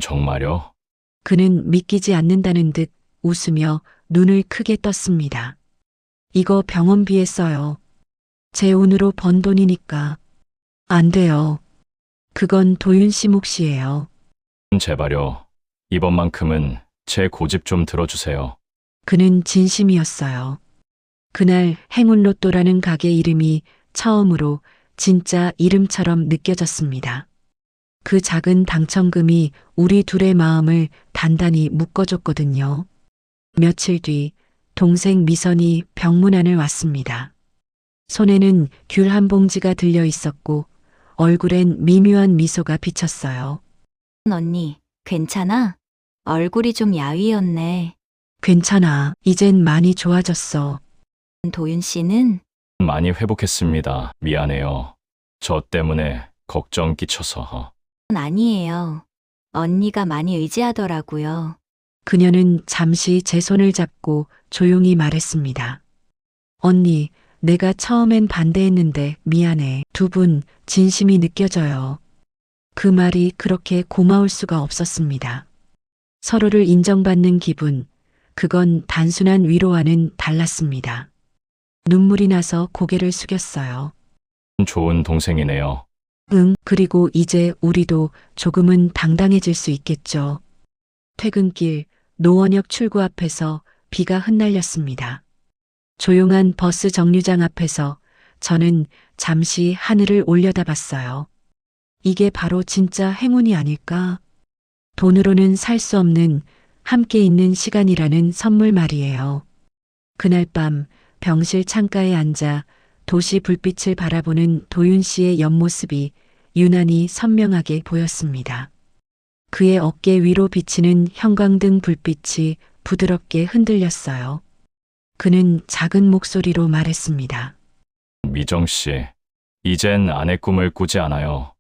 정말요? 그는 믿기지 않는다는 듯 웃으며 눈을 크게 떴습니다. 이거 병원비에 써요. 제 운으로 번 돈이니까. 안 돼요. 그건 도윤 씨 몫이에요. 제발요. 이번만큼은 제 고집 좀 들어주세요. 그는 진심이었어요. 그날 행운로또라는 가게 이름이 처음으로 진짜 이름처럼 느껴졌습니다. 그 작은 당첨금이 우리 둘의 마음을 단단히 묶어줬거든요. 며칠 뒤 동생 미선이 병문안을 왔습니다. 손에는 귤 한 봉지가 들려 있었고 얼굴엔 미묘한 미소가 비쳤어요. 언니, 괜찮아? 얼굴이 좀 야위었네. 괜찮아. 이젠 많이 좋아졌어. 도윤 씨는? 많이 회복했습니다. 미안해요. 저 때문에 걱정 끼쳐서. 아니에요. 언니가 많이 의지하더라고요. 그녀는 잠시 제 손을 잡고 조용히 말했습니다. 언니, 내가 처음엔 반대했는데 미안해. 두 분 진심이 느껴져요. 그 말이 그렇게 고마울 수가 없었습니다. 서로를 인정받는 기분, 그건 단순한 위로와는 달랐습니다. 눈물이 나서 고개를 숙였어요. 좋은 동생이네요. 응, 그리고 이제 우리도 조금은 당당해질 수 있겠죠. 퇴근길 노원역 출구 앞에서 비가 흩날렸습니다. 조용한 버스 정류장 앞에서 저는 잠시 하늘을 올려다봤어요. 이게 바로 진짜 행운이 아닐까? 돈으로는 살 수 없는 함께 있는 시간이라는 선물 말이에요. 그날 밤 병실 창가에 앉아 도시 불빛을 바라보는 도윤 씨의 옆모습이 유난히 선명하게 보였습니다. 그의 어깨 위로 비치는 형광등 불빛이 부드럽게 흔들렸어요. 그는 작은 목소리로 말했습니다. 미정 씨, 이젠 아내 꿈을 꾸지 않아요.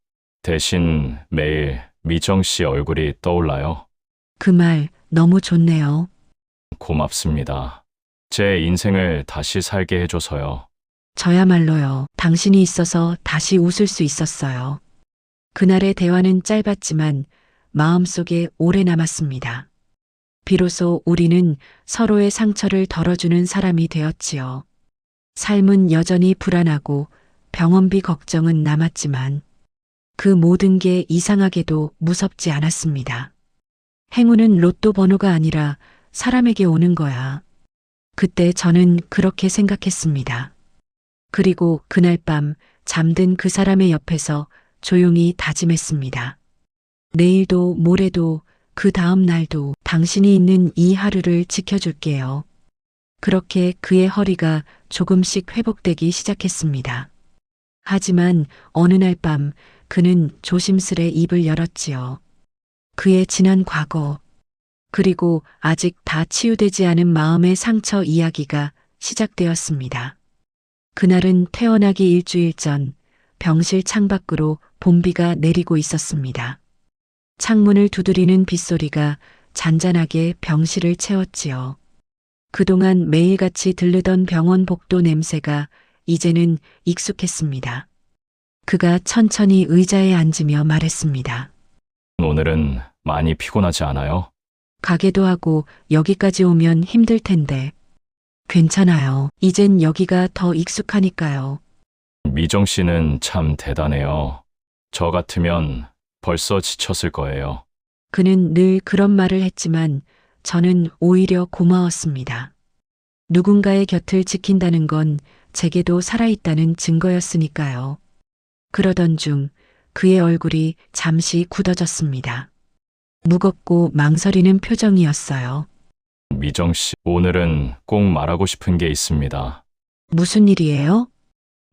대신 매일 미정 씨 얼굴이 떠올라요. 그 말 너무 좋네요. 고맙습니다. 제 인생을 다시 살게 해줘서요. 저야말로요. 당신이 있어서 다시 웃을 수 있었어요. 그날의 대화는 짧았지만 마음속에 오래 남았습니다. 비로소 우리는 서로의 상처를 덜어주는 사람이 되었지요. 삶은 여전히 불안하고 병원비 걱정은 남았지만 그 모든 게 이상하게도 무섭지 않았습니다. 행운은 로또 번호가 아니라 사람에게 오는 거야. 그때 저는 그렇게 생각했습니다. 그리고 그날 밤 잠든 그 사람의 옆에서 조용히 다짐했습니다. 내일도 모레도 그 다음 날도 당신이 있는 이 하루를 지켜줄게요. 그렇게 그의 허리가 조금씩 회복되기 시작했습니다. 하지만 어느 날 밤 그는 조심스레 입을 열었지요. 그의 지난 과거, 그리고 아직 다 치유되지 않은 마음의 상처 이야기가 시작되었습니다. 그날은 퇴원하기 일주일 전 병실 창밖으로 봄비가 내리고 있었습니다. 창문을 두드리는 빗소리가 잔잔하게 병실을 채웠지요. 그동안 매일같이 들르던 병원 복도 냄새가 이제는 익숙했습니다. 그가 천천히 의자에 앉으며 말했습니다. 오늘은 많이 피곤하지 않아요? 가게도 하고 여기까지 오면 힘들 텐데. 괜찮아요. 이젠 여기가 더 익숙하니까요. 미정 씨는 참 대단해요. 저 같으면 벌써 지쳤을 거예요. 그는 늘 그런 말을 했지만 저는 오히려 고마웠습니다. 누군가의 곁을 지킨다는 건 제게도 살아있다는 증거였으니까요. 그러던 중 그의 얼굴이 잠시 굳어졌습니다. 무겁고 망설이는 표정이었어요. 미정 씨, 오늘은 꼭 말하고 싶은 게 있습니다. 무슨 일이에요?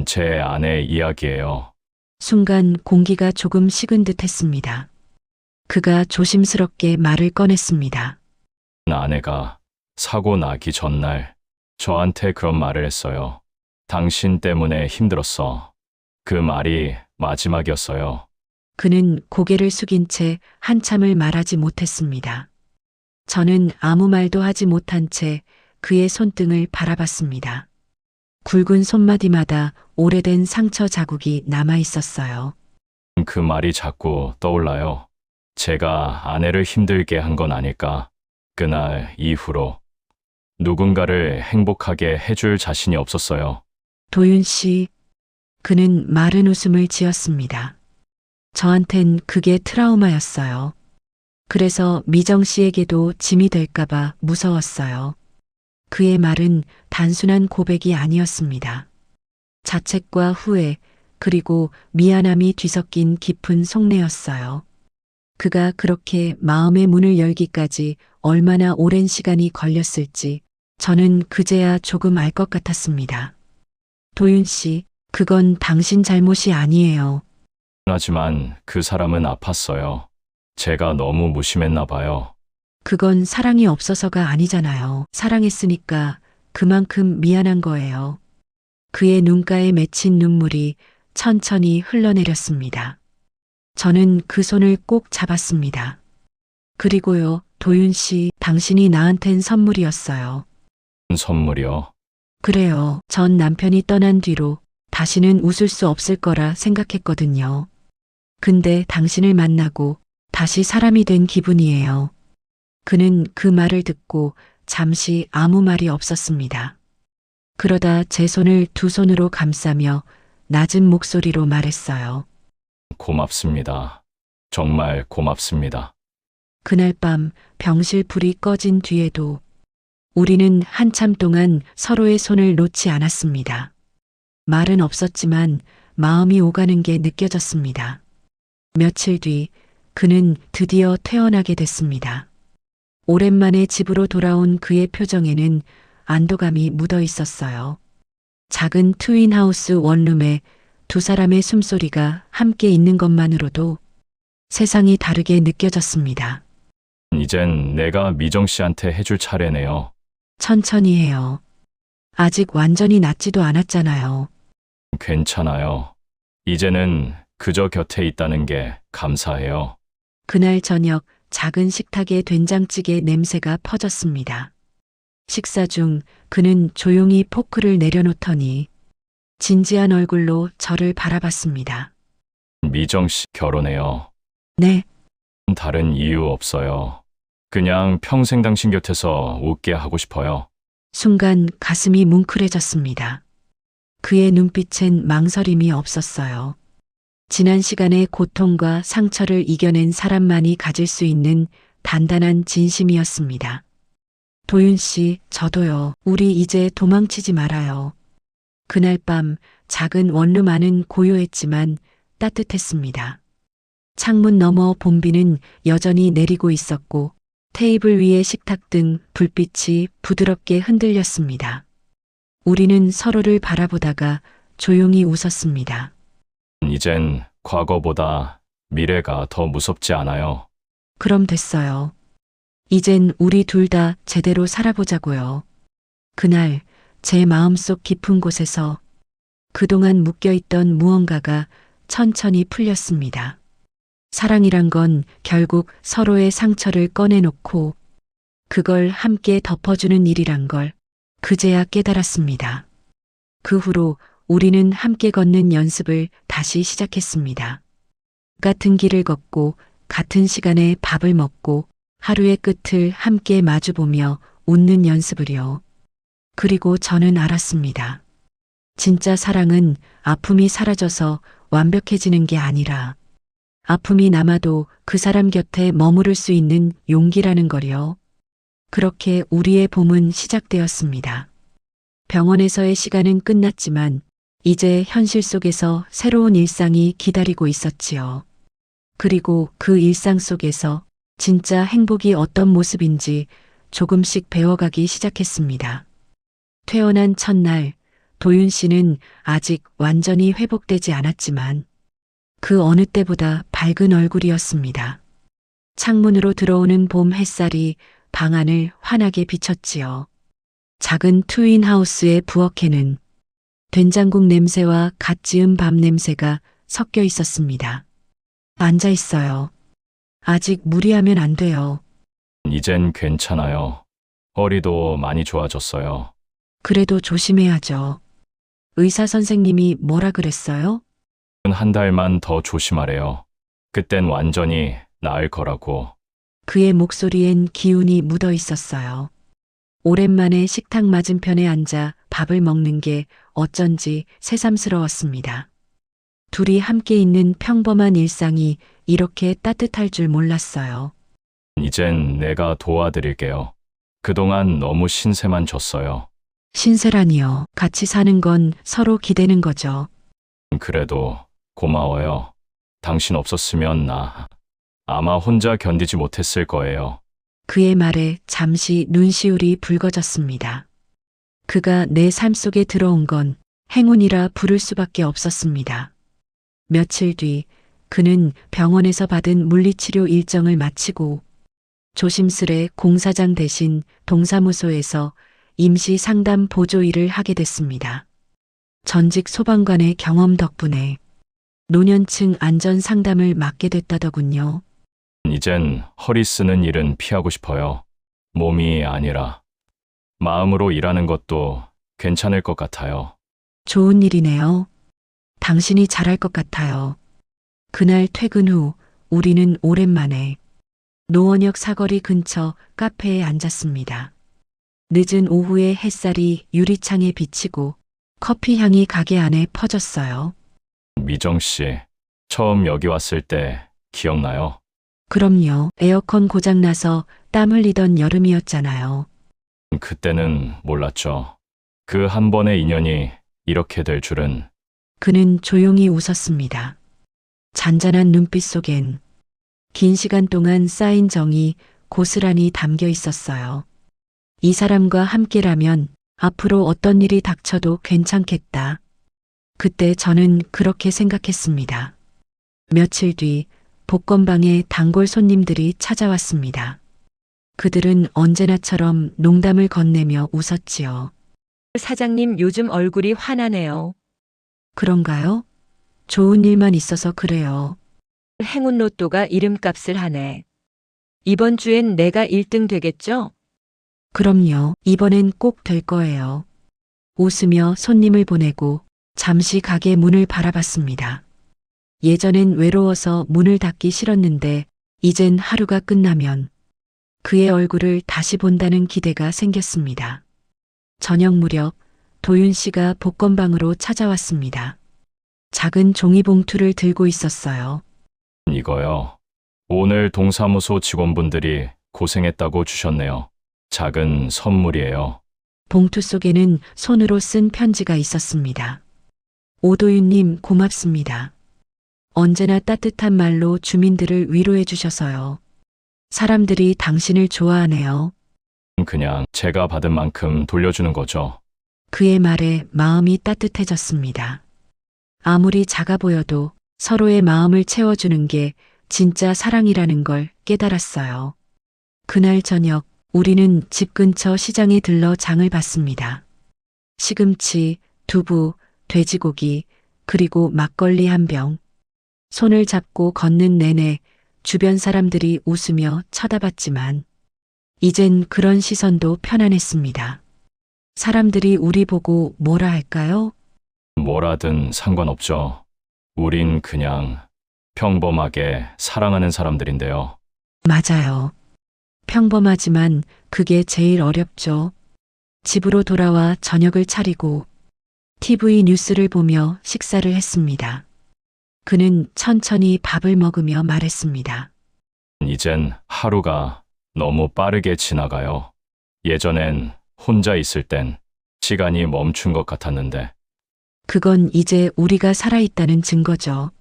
제 아내 이야기예요. 순간 공기가 조금 식은 듯 했습니다. 그가 조심스럽게 말을 꺼냈습니다. 아내가 사고 나기 전날 저한테 그런 말을 했어요. 당신 때문에 힘들었어. 그 말이 마지막이었어요. 그는 고개를 숙인 채 한참을 말하지 못했습니다. 저는 아무 말도 하지 못한 채 그의 손등을 바라봤습니다. 굵은 손마디마다 오래된 상처 자국이 남아 있었어요. 그 말이 자꾸 떠올라요. 제가 아내를 힘들게 한 건 아닐까. 그날 이후로 누군가를 행복하게 해줄 자신이 없었어요. 도윤 씨, 그는 마른 웃음을 지었습니다. 저한텐 그게 트라우마였어요. 그래서 미정 씨에게도 짐이 될까봐 무서웠어요. 그의 말은 단순한 고백이 아니었습니다. 자책과 후회, 그리고 미안함이 뒤섞인 깊은 속내였어요. 그가 그렇게 마음의 문을 열기까지 얼마나 오랜 시간이 걸렸을지 저는 그제야 조금 알 것 같았습니다. 도윤 씨, 그건 당신 잘못이 아니에요. 하지만 그 사람은 아팠어요. 제가 너무 무심했나 봐요. 그건 사랑이 없어서가 아니잖아요. 사랑했으니까 그만큼 미안한 거예요. 그의 눈가에 맺힌 눈물이 천천히 흘러내렸습니다. 저는 그 손을 꼭 잡았습니다. 그리고요, 도윤 씨, 당신이 나한텐 선물이었어요. 선물이요. 그래요. 전 남편이 떠난 뒤로 다시는 웃을 수 없을 거라 생각했거든요. 근데 당신을 만나고 다시 사람이 된 기분이에요. 그는 그 말을 듣고 잠시 아무 말이 없었습니다. 그러다 제 손을 두 손으로 감싸며 낮은 목소리로 말했어요. 고맙습니다. 정말 고맙습니다. 그날 밤 병실 불이 꺼진 뒤에도 우리는 한참 동안 서로의 손을 놓지 않았습니다. 말은 없었지만 마음이 오가는 게 느껴졌습니다. 며칠 뒤 그는 드디어 퇴원하게 됐습니다. 오랜만에 집으로 돌아온 그의 표정에는 안도감이 묻어 있었어요. 작은 트윈하우스 원룸에 두 사람의 숨소리가 함께 있는 것만으로도 세상이 다르게 느껴졌습니다. 이젠 내가 미정 씨한테 해줄 차례네요. 천천히 해요. 아직 완전히 낫지도 않았잖아요. 괜찮아요. 이제는 그저 곁에 있다는 게 감사해요. 그날 저녁 작은 식탁에 된장찌개 냄새가 퍼졌습니다. 식사 중 그는 조용히 포크를 내려놓더니 진지한 얼굴로 저를 바라봤습니다. 미정 씨 결혼해요. 네, 다른 이유 없어요. 그냥 평생 당신 곁에서 웃게 하고 싶어요. 순간 가슴이 뭉클해졌습니다. 그의 눈빛엔 망설임이 없었어요. 지난 시간의 고통과 상처를 이겨낸 사람만이 가질 수 있는 단단한 진심이었습니다. 도윤 씨, 저도요. 우리 이제 도망치지 말아요. 그날 밤 작은 원룸 안은 고요했지만 따뜻했습니다. 창문 너머 봄비는 여전히 내리고 있었고 테이블 위의 식탁 등 불빛이 부드럽게 흔들렸습니다. 우리는 서로를 바라보다가 조용히 웃었습니다. 이젠 과거보다 미래가 더 무섭지 않아요. 그럼 됐어요. 이젠 우리 둘 다 제대로 살아보자고요. 그날 제 마음속 깊은 곳에서 그동안 묶여있던 무언가가 천천히 풀렸습니다. 사랑이란 건 결국 서로의 상처를 꺼내놓고 그걸 함께 덮어주는 일이란 걸 그제야 깨달았습니다. 그 후로 우리는 함께 걷는 연습을 다시 시작했습니다. 같은 길을 걷고 같은 시간에 밥을 먹고 하루의 끝을 함께 마주보며 웃는 연습을요. 그리고 저는 알았습니다. 진짜 사랑은 아픔이 사라져서 완벽해지는 게 아니라 아픔이 남아도 그 사람 곁에 머무를 수 있는 용기라는 걸요. 그렇게 우리의 봄은 시작되었습니다. 병원에서의 시간은 끝났지만 이제 현실 속에서 새로운 일상이 기다리고 있었지요. 그리고 그 일상 속에서 진짜 행복이 어떤 모습인지 조금씩 배워가기 시작했습니다. 퇴원한 첫날, 도윤 씨는 아직 완전히 회복되지 않았지만 그 어느 때보다 밝은 얼굴이었습니다. 창문으로 들어오는 봄 햇살이 방 안을 환하게 비쳤지요. 작은 트윈하우스의 부엌에는 된장국 냄새와 갓 지은 밥 냄새가 섞여 있었습니다. 앉아 있어요. 아직 무리하면 안 돼요. 이젠 괜찮아요. 허리도 많이 좋아졌어요. 그래도 조심해야죠. 의사 선생님이 뭐라 그랬어요? 한 달만 더 조심하래요. 그땐 완전히 나을 거라고. 그의 목소리엔 기운이 묻어 있었어요. 오랜만에 식탁 맞은편에 앉아 밥을 먹는 게 어쩐지 새삼스러웠습니다. 둘이 함께 있는 평범한 일상이 이렇게 따뜻할 줄 몰랐어요. 이젠 내가 도와드릴게요. 그동안 너무 신세만 졌어요. 신세라니요. 같이 사는 건 서로 기대는 거죠. 그래도 고마워요. 당신 없었으면 나 아마 혼자 견디지 못했을 거예요. 그의 말에 잠시 눈시울이 붉어졌습니다. 그가 내 삶 속에 들어온 건 행운이라 부를 수밖에 없었습니다. 며칠 뒤 그는 병원에서 받은 물리치료 일정을 마치고 조심스레 공사장 대신 동사무소에서 임시 상담 보조 일을 하게 됐습니다. 전직 소방관의 경험 덕분에 노년층 안전 상담을 맡게 됐다더군요. 이젠 허리 쓰는 일은 피하고 싶어요. 몸이 아니라 마음으로 일하는 것도 괜찮을 것 같아요. 좋은 일이네요. 당신이 잘할 것 같아요. 그날 퇴근 후 우리는 오랜만에 노원역 사거리 근처 카페에 앉았습니다. 늦은 오후의 햇살이 유리창에 비치고 커피 향이 가게 안에 퍼졌어요. 미정 씨, 처음 여기 왔을 때 기억나요? 그럼요. 에어컨 고장나서 땀 흘리던 여름이었잖아요. 그때는 몰랐죠. 그 한 번의 인연이 이렇게 될 줄은. 그는 조용히 웃었습니다. 잔잔한 눈빛 속엔 긴 시간 동안 쌓인 정이 고스란히 담겨 있었어요. 이 사람과 함께라면 앞으로 어떤 일이 닥쳐도 괜찮겠다. 그때 저는 그렇게 생각했습니다. 며칠 뒤 복권방에 단골 손님들이 찾아왔습니다. 그들은 언제나처럼 농담을 건네며 웃었지요. 사장님 요즘 얼굴이 환하네요. 그런가요? 좋은 일만 있어서 그래요. 행운 로또가 이름값을 하네. 이번 주엔 내가 1등 되겠죠? 그럼요. 이번엔 꼭 될 거예요. 웃으며 손님을 보내고 잠시 가게 문을 바라봤습니다. 예전엔 외로워서 문을 닫기 싫었는데 이젠 하루가 끝나면 그의 얼굴을 다시 본다는 기대가 생겼습니다. 저녁 무렵 도윤 씨가 복권방으로 찾아왔습니다. 작은 종이봉투를 들고 있었어요. 이거요. 오늘 동사무소 직원분들이 고생했다고 주셨네요. 작은 선물이에요. 봉투 속에는 손으로 쓴 편지가 있었습니다. 오도윤님 고맙습니다. 언제나 따뜻한 말로 주민들을 위로해 주셔서요. 사람들이 당신을 좋아하네요. 그냥 제가 받은 만큼 돌려주는 거죠. 그의 말에 마음이 따뜻해졌습니다. 아무리 작아 보여도 서로의 마음을 채워주는 게 진짜 사랑이라는 걸 깨달았어요. 그날 저녁 우리는 집 근처 시장에 들러 장을 봤습니다. 시금치, 두부, 돼지고기, 그리고 막걸리 한 병. 손을 잡고 걷는 내내 주변 사람들이 웃으며 쳐다봤지만 이젠 그런 시선도 편안했습니다. 사람들이 우리 보고 뭐라 할까요? 뭐라든 상관없죠. 우린 그냥 평범하게 사랑하는 사람들인데요. 맞아요. 평범하지만 그게 제일 어렵죠. 집으로 돌아와 저녁을 차리고 TV 뉴스를 보며 식사를 했습니다. 그는 천천히 밥을 먹으며 말했습니다. 이젠 하루가 너무 빠르게 지나가요. 예전엔 혼자 있을 땐 시간이 멈춘 것 같았는데 그건 이제 우리가 살아있다는 증거죠.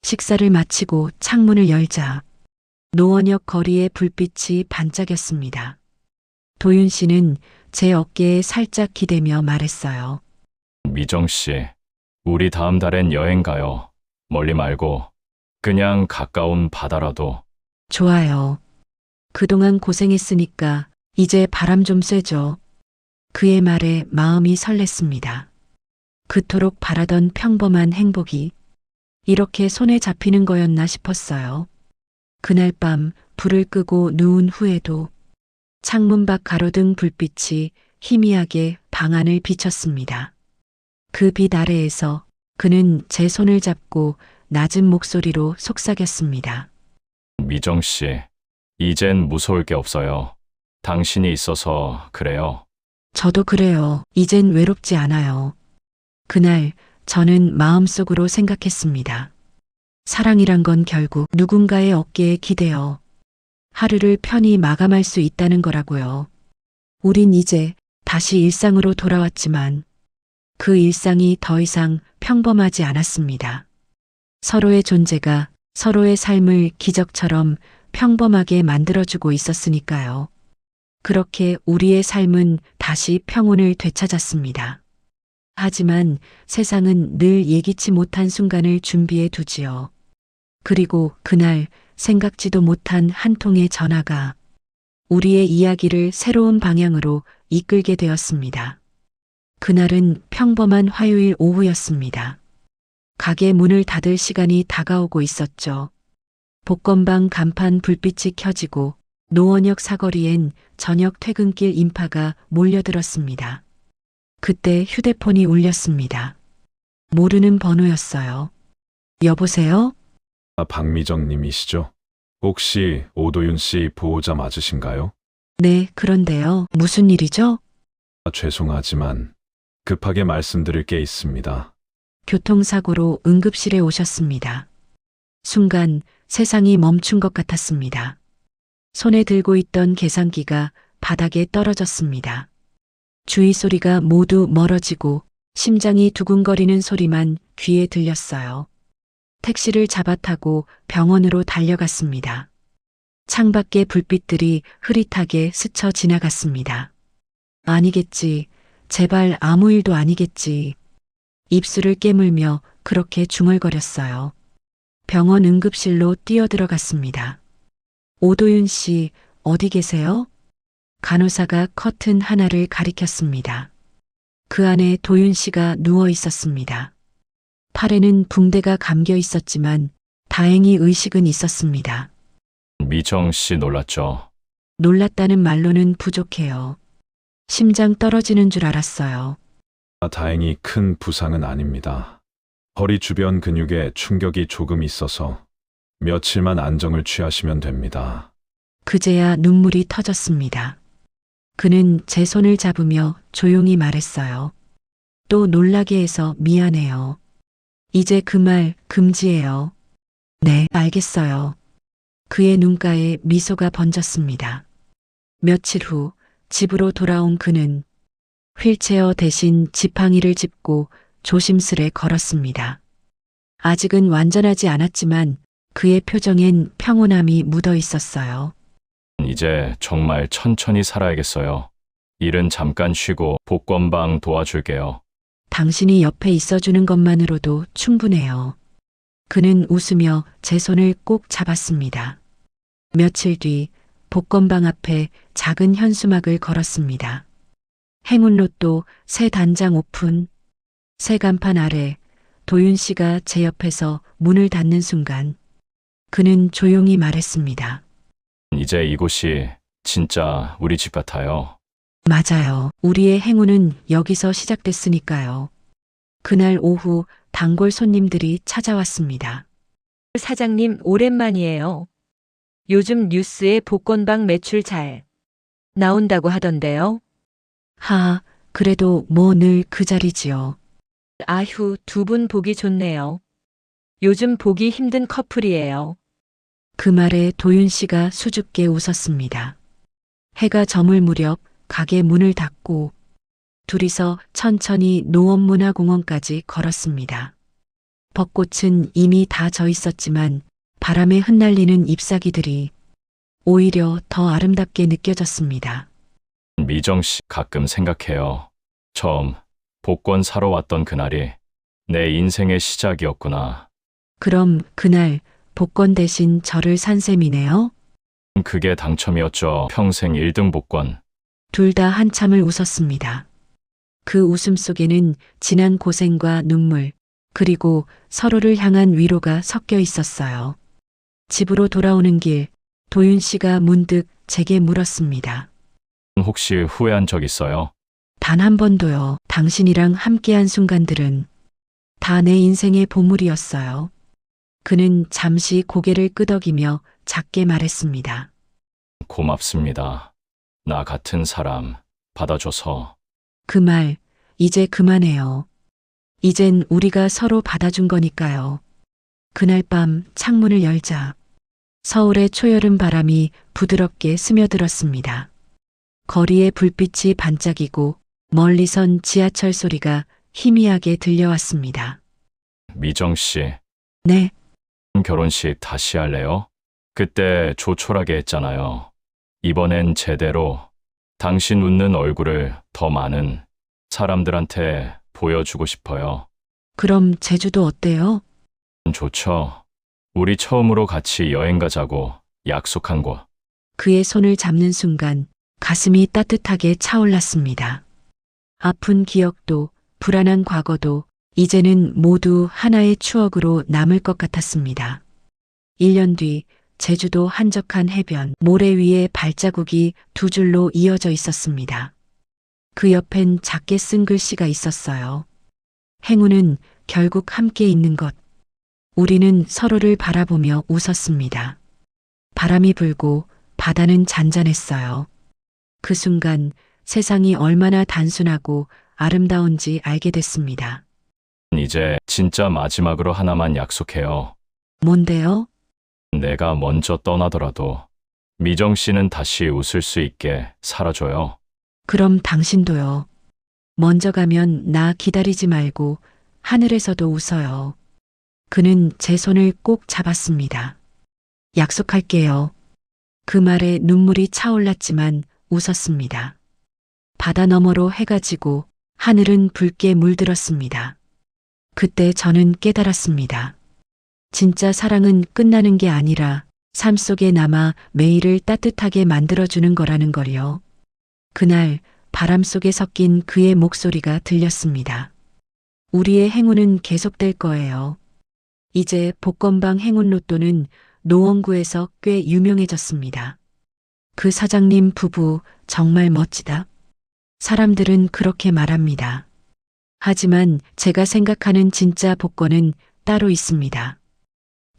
식사를 마치고 창문을 열자 노원역 거리의 불빛이 반짝였습니다. 도윤 씨는 제 어깨에 살짝 기대며 말했어요. 미정 씨, 우리 다음 달엔 여행 가요. 멀리 말고 그냥 가까운 바다라도. 좋아요. 그동안 고생했으니까 이제 바람 좀 쐬죠. 그의 말에 마음이 설렜습니다. 그토록 바라던 평범한 행복이 이렇게 손에 잡히는 거였나 싶었어요. 그날 밤 불을 끄고 누운 후에도 창문 밖 가로등 불빛이 희미하게 방 안을 비쳤습니다. 그 빛 아래에서 그는 제 손을 잡고 낮은 목소리로 속삭였습니다. 미정 씨, 이젠 무서울 게 없어요. 당신이 있어서 그래요. 저도 그래요. 이젠 외롭지 않아요. 그날 저는 마음속으로 생각했습니다. 사랑이란 건 결국 누군가의 어깨에 기대어 하루를 편히 마감할 수 있다는 거라고요. 우린 이제 다시 일상으로 돌아왔지만 그 일상이 더 이상 평범하지 않았습니다. 서로의 존재가 서로의 삶을 기적처럼 평범하게 만들어주고 있었으니까요. 그렇게 우리의 삶은 다시 평온을 되찾았습니다. 하지만 세상은 늘 예기치 못한 순간을 준비해 두지요. 그리고 그날 생각지도 못한 한 통의 전화가 우리의 이야기를 새로운 방향으로 이끌게 되었습니다. 그날은 평범한 화요일 오후였습니다. 가게 문을 닫을 시간이 다가오고 있었죠. 복권방 간판 불빛이 켜지고 노원역 사거리엔 저녁 퇴근길 인파가 몰려들었습니다. 그때 휴대폰이 울렸습니다. 모르는 번호였어요. 여보세요? 박미정 님이시죠? 혹시 오도윤 씨 보호자 맞으신가요? 네, 그런데요. 무슨 일이죠? 죄송하지만 급하게 말씀드릴 게 있습니다. 교통사고로 응급실에 오셨습니다. 순간 세상이 멈춘 것 같았습니다. 손에 들고 있던 계산기가 바닥에 떨어졌습니다. 주위 소리가 모두 멀어지고 심장이 두근거리는 소리만 귀에 들렸어요. 택시를 잡아타고 병원으로 달려갔습니다. 창밖의 불빛들이 흐릿하게 스쳐 지나갔습니다. 아니겠지. 제발 아무 일도 아니겠지. 입술을 깨물며 그렇게 중얼거렸어요. 병원 응급실로 뛰어들어갔습니다. 오도윤 씨, 어디 계세요? 간호사가 커튼 하나를 가리켰습니다. 그 안에 도윤 씨가 누워 있었습니다. 팔에는 붕대가 감겨 있었지만 다행히 의식은 있었습니다. 미정 씨 놀랐죠? 놀랐다는 말로는 부족해요. 심장 떨어지는 줄 알았어요. 다행히 큰 부상은 아닙니다. 허리 주변 근육에 충격이 조금 있어서 며칠만 안정을 취하시면 됩니다. 그제야 눈물이 터졌습니다. 그는 제 손을 잡으며 조용히 말했어요. 또 놀라게 해서 미안해요. 이제 그 말 금지해요. 네, 알겠어요. 그의 눈가에 미소가 번졌습니다. 며칠 후 집으로 돌아온 그는 휠체어 대신 지팡이를 짚고 조심스레 걸었습니다. 아직은 완전하지 않았지만 그의 표정엔 평온함이 묻어 있었어요. 이제 정말 천천히 살아야겠어요. 일은 잠깐 쉬고 복권방 도와줄게요. 당신이 옆에 있어주는 것만으로도 충분해요. 그는 웃으며 제 손을 꼭 잡았습니다. 며칠 뒤 복권방 앞에 작은 현수막을 걸었습니다. 행운로또 새 단장 오픈. 새 간판 아래 도윤 씨가 제 옆에서 문을 닫는 순간 그는 조용히 말했습니다. 이제 이곳이 진짜 우리 집 같아요. 맞아요. 우리의 행운은 여기서 시작됐으니까요. 그날 오후 단골 손님들이 찾아왔습니다. 사장님, 오랜만이에요. 요즘 뉴스에 복권방 매출 잘 나온다고 하던데요. 하, 그래도 뭐 늘 그 자리지요. 아휴, 두 분 보기 좋네요. 요즘 보기 힘든 커플이에요. 그 말에 도윤 씨가 수줍게 웃었습니다. 해가 저물 무렵 가게 문을 닫고 둘이서 천천히 노원문화공원까지 걸었습니다. 벚꽃은 이미 다 져 있었지만 바람에 흩날리는 잎사귀들이 오히려 더 아름답게 느껴졌습니다. 미정 씨 가끔 생각해요. 처음 복권 사러 왔던 그날이 내 인생의 시작이었구나. 그럼 그날 복권 대신 저를 산 셈이네요? 그게 당첨이었죠. 평생 1등 복권. 둘 다 한참을 웃었습니다. 그 웃음 속에는 지난 고생과 눈물, 그리고 서로를 향한 위로가 섞여 있었어요. 집으로 돌아오는 길, 도윤 씨가 문득 제게 물었습니다. 혹시 후회한 적 있어요? 단 한 번도요. 당신이랑 함께한 순간들은 다 내 인생의 보물이었어요. 그는 잠시 고개를 끄덕이며 작게 말했습니다. 고맙습니다. 나 같은 사람 받아줘서. 그 말, 이제 그만해요. 이젠 우리가 서로 받아준 거니까요. 그날 밤 창문을 열자 서울의 초여름 바람이 부드럽게 스며들었습니다. 거리에 불빛이 반짝이고 멀리선 지하철 소리가 희미하게 들려왔습니다. 미정 씨, 네, 결혼식 다시 할래요? 그때 조촐하게 했잖아요. 이번엔 제대로 당신 웃는 얼굴을 더 많은 사람들한테 보여주고 싶어요. 그럼 제주도 어때요? 좋죠. 우리 처음으로 같이 여행 가자고 약속한 곳. 그의 손을 잡는 순간 가슴이 따뜻하게 차올랐습니다. 아픈 기억도 불안한 과거도 이제는 모두 하나의 추억으로 남을 것 같았습니다. 1년 뒤 제주도 한적한 해변 모래 위에 발자국이 두 줄로 이어져 있었습니다. 그 옆엔 작게 쓴 글씨가 있었어요. 행운은 결국 함께 있는 것. 우리는 서로를 바라보며 웃었습니다. 바람이 불고 바다는 잔잔했어요. 그 순간 세상이 얼마나 단순하고 아름다운지 알게 됐습니다. 이제 진짜 마지막으로 하나만 약속해요. 뭔데요? 내가 먼저 떠나더라도 미정 씨는 다시 웃을 수 있게 살아줘요. 그럼 당신도요. 먼저 가면 나 기다리지 말고 하늘에서도 웃어요. 그는 제 손을 꼭 잡았습니다. 약속할게요. 그 말에 눈물이 차올랐지만 웃었습니다. 바다 너머로 해가 지고 하늘은 붉게 물들었습니다. 그때 저는 깨달았습니다. 진짜 사랑은 끝나는 게 아니라 삶 속에 남아 매일을 따뜻하게 만들어주는 거라는 걸요. 그날 바람 속에 섞인 그의 목소리가 들렸습니다. 우리의 행운은 계속될 거예요. 이제 복권방 행운 로또는 노원구에서 꽤 유명해졌습니다. 그 사장님 부부 정말 멋지다. 사람들은 그렇게 말합니다. 하지만 제가 생각하는 진짜 복권은 따로 있습니다.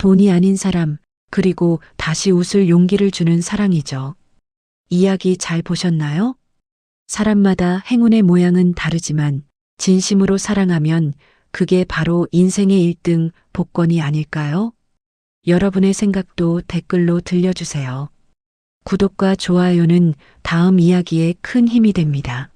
돈이 아닌 사람, 그리고 다시 웃을 용기를 주는 사랑이죠. 이야기 잘 보셨나요? 사람마다 행운의 모양은 다르지만 진심으로 사랑하면 그게 바로 인생의 1등 복권이 아닐까요? 여러분의 생각도 댓글로 들려주세요. 구독과 좋아요는 다음 이야기에 큰 힘이 됩니다.